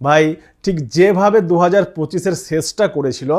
ভাই ঠিক যেভাবে 2025-এর শেষটা করেছিল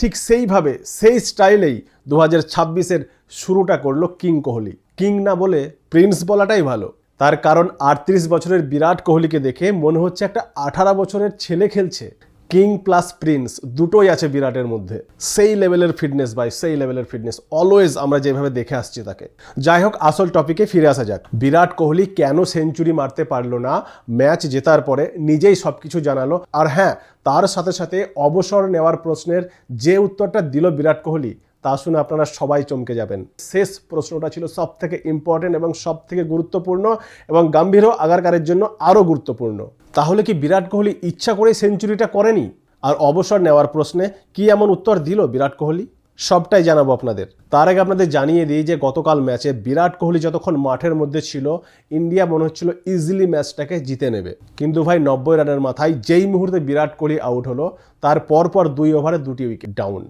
ঠিক সেইভাবে সেই স্টাইলেই 2026-এর শুরুটা করলো কিং কোহলি। কিং না বলে প্রিন্স বলাটাই ভালো। তার কারণ 38 বছরের বিরাট কোহলিকে দেখে মনে হচ্ছে একটা 18 বছরের ছেলে খেলছে। কিং প্লাস প্রিন্স দুটোই আছে বিরাটের মধ্যে। সেই লেভেলের ফিটনেস ভাই, সেই লেভেলের ফিটনেস অলওয়েজ আমরা যেভাবে দেখে আসছি তাকে। যাই হোক, আসল টপিকে ফিরে আসা যাক। বিরাট কোহলি কেন সেঞ্চুরি মারতে পারলো না ম্যাচ জেতার পরে নিজেই সব কিছু জানালো। আর হ্যাঁ, তার সাথে সাথে অবসর নেওয়ার প্রশ্নের যে উত্তরটা দিল বিরাট কোহলি তা শুনে আপনারা সবাই চমকে যাবেন। শেষ প্রশ্নটা ছিল সব থেকে ইম্পর্টেন্ট এবং সব থেকে গুরুত্বপূর্ণ এবং গাম্ভীরও আগারকারের জন্য আরও গুরুত্বপূর্ণ। তাহলে কি বিরাট কোহলি ইচ্ছা করে সেঞ্চুরিটা করেনি? আর অবসর নেওয়ার প্রশ্নে কি এমন উত্তর দিল বিরাট কোহলি? সবটাই জানাবো আপনাদের। তার আগে আপনাদের জানিয়ে দিই যে গতকাল ম্যাচে বিরাট কোহলি যতক্ষণ মাঠের মধ্যে ছিল ইন্ডিয়া মনে হচ্ছিল ইজিলি ম্যাচটাকে জিতে নেবে। কিন্তু ভাই 90 রানের মাথায় যেই মুহূর্তে বিরাট কোহলি আউট হলো তার পরপর 2 ওভারে 2টি উইকেট ডাউন,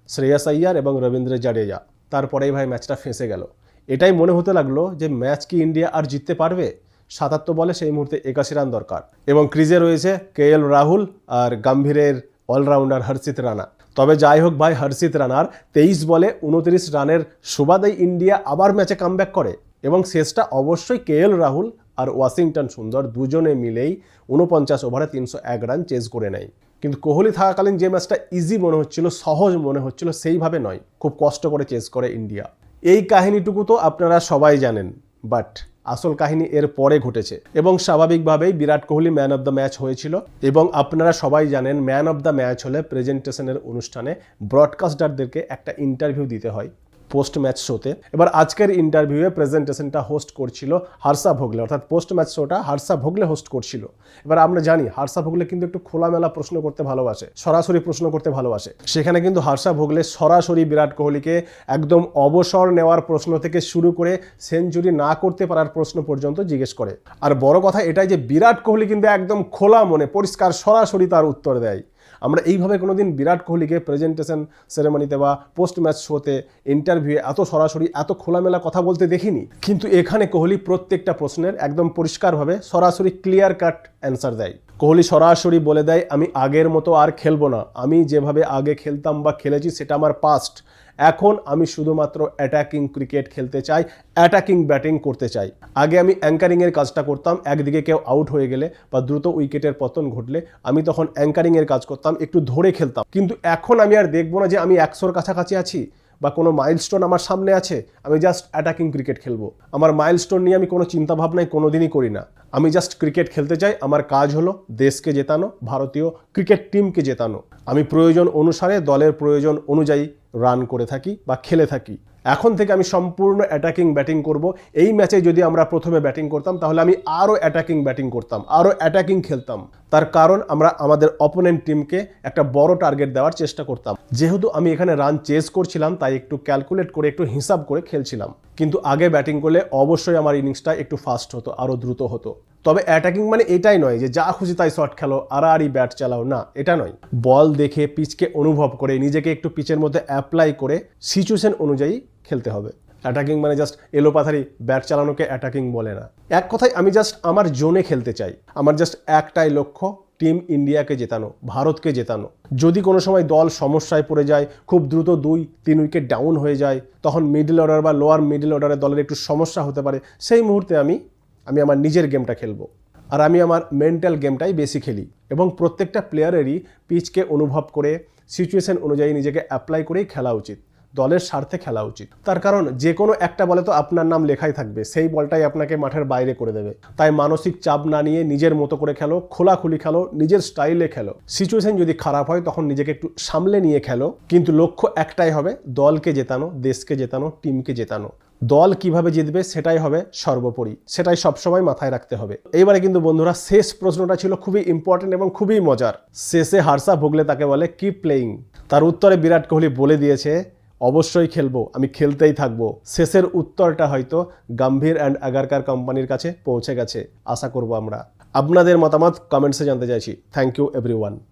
শ্রেয়াস আইয়ার এবং রবীন্দ্র জাডেজা। তারপরেই ভাই ম্যাচটা ফেঁসে গেল। এটাই মনে হতে লাগলো যে ম্যাচ কি ইন্ডিয়া আর জিততে পারবে? 77 বলে সেই মুহূর্তে 81 রান দরকার এবং ক্রিজে রয়েছে কেএল রাহুল আর গম্ভীরের অলরাউন্ডার হর্ষিত রানা। তবে যাই হোক ভাই, হর্ষিত রানার 23 বলে 29 রানের সুবাদেই ইন্ডিয়া আবার ম্যাচে কামব্যাক করে এবং শেষটা অবশ্যই কেএল রাহুল আর ওয়াশিংটন সুন্দর দুজনে মিলেই 49 ওভারে 301 রান চেজ করে নেয়। কিন্তু কোহলি থাকাকালীন যে ম্যাচটা ইজি মনে হচ্ছিল, সহজ মনে হচ্ছিল, সেইভাবে নয়, খুব কষ্ট করে চেজ করে ইন্ডিয়া। এই কাহিনীটুকু তো আপনারা সবাই জানেন, বাট আসল কাহিনী এর পরে ঘটেছে এবং স্বাভাবিকভাবেই Virat Kohli man of the match হয়েছিল। এবং আপনারা সবাই জানেন ম্যান অফ দ্য ম্যাচ হলে প্রেজেন্টেশনের অনুষ্ঠানে ব্রডকাস্টারদেরকে একটা ইন্টারভিউ দিতে হয় পোস্ট ম্যাচ শোতে। এবার আজকের ইন্টারভিউয়ে প্রেজেন্টেশনটা হোস্ট করছিল হর্ষা ভোগলে, অর্থাৎ পোস্ট ম্যাচ শোটা হর্ষা ভোগলে হোস্ট করছিল। এবার আমরা জানি হর্ষা ভোগলে কিন্তু একটু খোলামেলা প্রশ্ন করতে ভালোবাসে, সরাসরি প্রশ্ন করতে ভালোবাসে। সেখানে কিন্তু হর্ষা ভোগলে সরাসরি বিরাট কোহলিকে একদম অবসর নেওয়ার প্রশ্ন থেকে শুরু করে সেঞ্চুরি না করতে পারার প্রশ্ন পর্যন্ত জিজ্ঞেস করে। আর বড় কথা এটাই যে বিরাট কোহলি কিন্তু একদম খোলা মনে পরিষ্কার সরাসরি তার উত্তর দেয়। আমরা এইভাবে কোনোদিন বিরাট কোহলিকে প্রেজেন্টেশন সেরেমনিতে বা পোস্ট ম্যাচ শোতে ইন্টারভিউয়ে এত সরাসরি এত খোলামেলা কথা বলতে দেখিনি। কিন্তু এখানে কোহলি প্রত্যেকটা প্রশ্নের একদম পরিষ্কারভাবে সরাসরি ক্লিয়ার কাট অ্যান্সার দেয়। কোহলি সরাসরি বলে দেয়, আমি আগের মতো আর খেলবো না, আমি যেভাবে আগে খেলতাম বা খেলেছি সেটা আমার পাস্ট। এখন আমি শুধুমাত্র অ্যাটাকিং ক্রিকেট খেলতে চাই, অ্যাটাকিং ব্যাটিং করতে চাই। আগে আমি অ্যাঙ্কারিংয়ের কাজটা করতাম, একদিকে কেউ আউট হয়ে গেলে বা দ্রুত উইকেটের পতন ঘটলে আমি তখন অ্যাঙ্কারিংয়ের কাজ করতাম, একটু ধরে খেলতাম। কিন্তু এখন আমি আর দেখবো না যে আমি 100-র কাছাকাছি আছি বা কোনো মাইলস্টোন আমার সামনে আছে, আমি জাস্ট অ্যাটাকিং ক্রিকেট খেলবো। আমার মাইলস্টোন নিয়ে আমি কোনো চিন্তাভাবনাই কোনোদিনই করি না। আমি জাস্ট ক্রিকেট খেলতে চাই। আমার কাজ হলো দেশকে জেতানো, ভারতীয় ক্রিকেট টিমকে জেতানো। আমি প্রয়োজন অনুসারে দলের প্রয়োজন অনুযায়ী রান করে থাকি বা খেলে থাকি। এখন থেকে আমি সম্পূর্ণ অ্যাটাকিং ব্যাটিং করব। এই ম্যাচে যদি আমরা প্রথমে ব্যাটিং করতাম তাহলে আমি আরও অ্যাটাকিং ব্যাটিং করতাম, আরও অ্যাটাকিং খেলতাম। তার কারণ আমরা আমাদের অপোনেন্ট টিমকে একটা বড় টার্গেট দেওয়ার চেষ্টা করতাম। যেহেতু আমি এখানে রান চেজ করছিলাম তাই একটু ক্যালকুলেট করে একটু হিসাব করে খেলছিলাম। কিন্তু আগে ব্যাটিং করলে অবশ্যই আমার ইনিংসটা একটু ফাস্ট হতো, আরও দ্রুত হতো। তবে অ্যাটাকিং মানে এটাই নয় যে যা খুশি তাই শট খেলো, আড়াআড়ি ব্যাট চালাও, না, এটা নয়। বল দেখে পিচকে অনুভব করে নিজেকে একটু পিচের মধ্যে অ্যাপ্লাই করে সিচুয়েশন অনুযায়ী খেলতে হবে। অ্যাটাকিং মানে জাস্ট এলোপাথারি ব্যাট চালানোকে অ্যাটাকিং বলে না। এক কথায় আমি জাস্ট আমার জোনে খেলতে চাই। আমার জাস্ট একটাই লক্ষ্য, টিম ইন্ডিয়াকে জেতানো, ভারতকে জেতানো। যদি কোনো সময় দল সমস্যায় পড়ে যায়, খুব দ্রুত 2-3 উইকেট ডাউন হয়ে যায়, তখন মিডল অর্ডার বা লোয়ার মিডল অর্ডারে দলের একটু সমস্যা হতে পারে, সেই মুহূর্তে আমি আমার নিজের গেমটা খেলবো। আর আমি আমার মেন্টাল গেমটাই বেশি খেলি এবং প্রত্যেকটা প্লেয়ারেরই পিচকে অনুভব করে সিচুয়েশন অনুযায়ী নিজেকে অ্যাপ্লাই করেই খেলা উচিত, দলের স্বার্থে খেলা উচিত। তার কারণ যে কোনো একটা বলে তো আপনার নাম লেখাই থাকবে, সেই বলটাই আপনাকে মাঠের বাইরে করে দেবে। তাই মানসিক চাপ না নিয়ে নিজের মতো করে খেলো, খোলাখুলি খেলো, নিজের স্টাইলে খেলো। সিচুয়েশন যদি খারাপ হয় তখন নিজেকে একটু সামলে নিয়ে খেলো, কিন্তু লক্ষ্য একটাই হবে, দলকে জেতানো, দেশকে জেতানো, টিমকে জেতানো। দল কিভাবে জিতবে সেটাই হবে সর্বোপরি, সেটাই সবসময় মাথায় রাখতে হবে। এইবারে কিন্তু বন্ধুরা শেষ প্রশ্নটা ছিল খুবই ইম্পর্টেন্ট এবং খুবই মজার। শেষে হর্ষা ভোগলে তাকে বলে কিপ প্লেয়িং। তার উত্তরে বিরাট কোহলি বলে দিয়েছে অবশ্যই খেলবো, আমি খেলতেই থাকবো। শেষের উত্তরটা হয়তো গম্ভীর অ্যান্ড আগারকার কোম্পানির কাছে পৌঁছে গেছে, আশা করব আমরা। আপনাদের মতামত কমেন্টসে জানতে চাইছি। Thank you everyone.